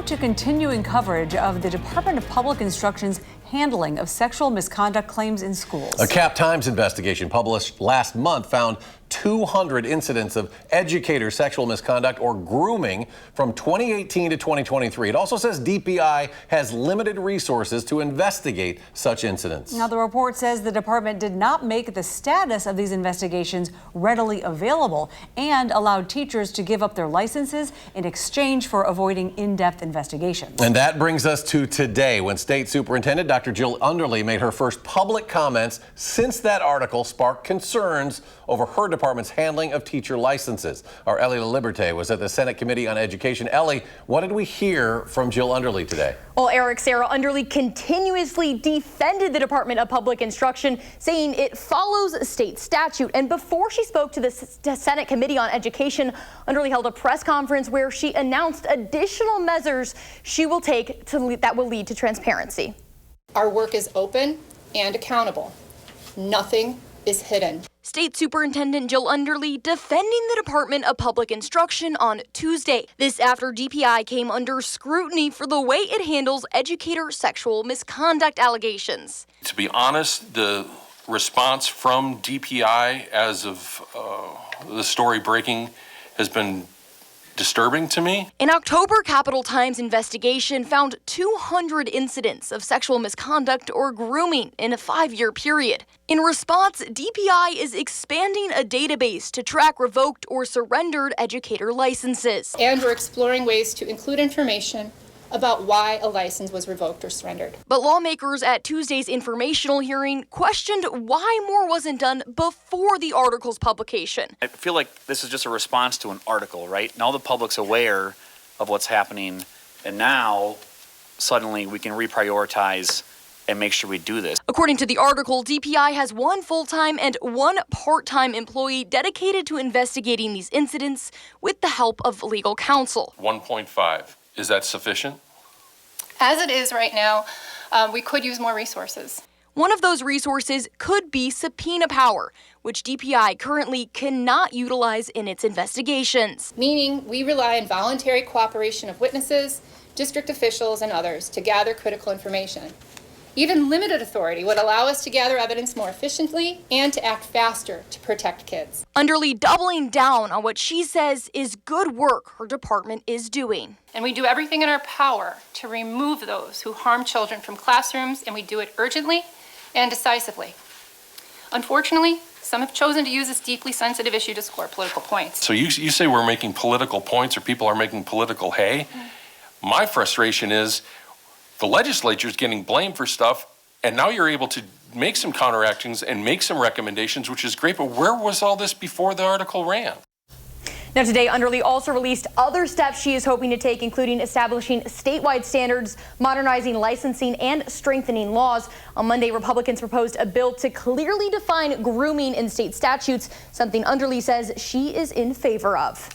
To continuing coverage of the Department of Public Instruction's handling of sexual misconduct claims in schools. A Cap Times investigation published last month found 200 incidents of educator sexual misconduct or grooming from 2018 to 2023. It also says DPI has limited resources to investigate such incidents. Now, the report says the department did not make the status of these investigations readily available and allowed teachers to give up their licenses in exchange for avoiding in-depth investigations. And that brings us to today, when State Superintendent Dr. Jill Underly made her first public comments since that article sparked concerns over her department's handling of teacher licenses. Our Ellie LaLiberte was at the Senate Committee on Education. Ellie, what did we hear from Jill Underly today? Well, Eric, Sarah Underly continuously defended the Department of Public Instruction, saying it follows state statute. And before she spoke to the Senate Committee on Education, Underly held a press conference where she announced additional measures she will take that will lead to transparency. Our work is open and accountable. Nothing is hidden. State Superintendent Jill Underly defending the Department of Public Instruction on Tuesday. This after DPI came under scrutiny for the way it handles educator sexual misconduct allegations. To be honest, the response from DPI as of the story breaking has been disturbing to me. An October Capital Times investigation found 200 incidents of sexual misconduct or grooming in a 5-year period. In response, DPI is expanding a database to track revoked or surrendered educator licenses. And we're exploring ways to include information about why a license was revoked or surrendered. But lawmakers at Tuesday's informational hearing questioned why more wasn't done before the article's publication. I feel like this is just a response to an article, right? Now the public's aware of what's happening, and now suddenly we can reprioritize and make sure we do this. According to the article, DPI has one full-time and one part-time employee dedicated to investigating these incidents with the help of legal counsel. 1.5. Is that sufficient? As it is right now, we could use more resources. One of those resources could be subpoena power, which DPI currently cannot utilize in its investigations. Meaning we rely on voluntary cooperation of witnesses, district officials, and others to gather critical information. Even limited authority would allow us to gather evidence more efficiently and to act faster to protect kids. Underly doubling down on what she says is good work her department is doing. And we do everything in our power to remove those who harm children from classrooms, and we do it urgently and decisively. Unfortunately, some have chosen to use this deeply sensitive issue to score political points. So you say we're making political points or people are making political hay? My frustration is the legislature is getting blamed for stuff, and now you're able to make some counteractions and make some recommendations, which is great, but where was all this before the article ran? Now today, Underly also released other steps she is hoping to take, including establishing statewide standards, modernizing licensing, and strengthening laws. On Monday, Republicans proposed a bill to clearly define grooming in state statutes, something Underly says she is in favor of.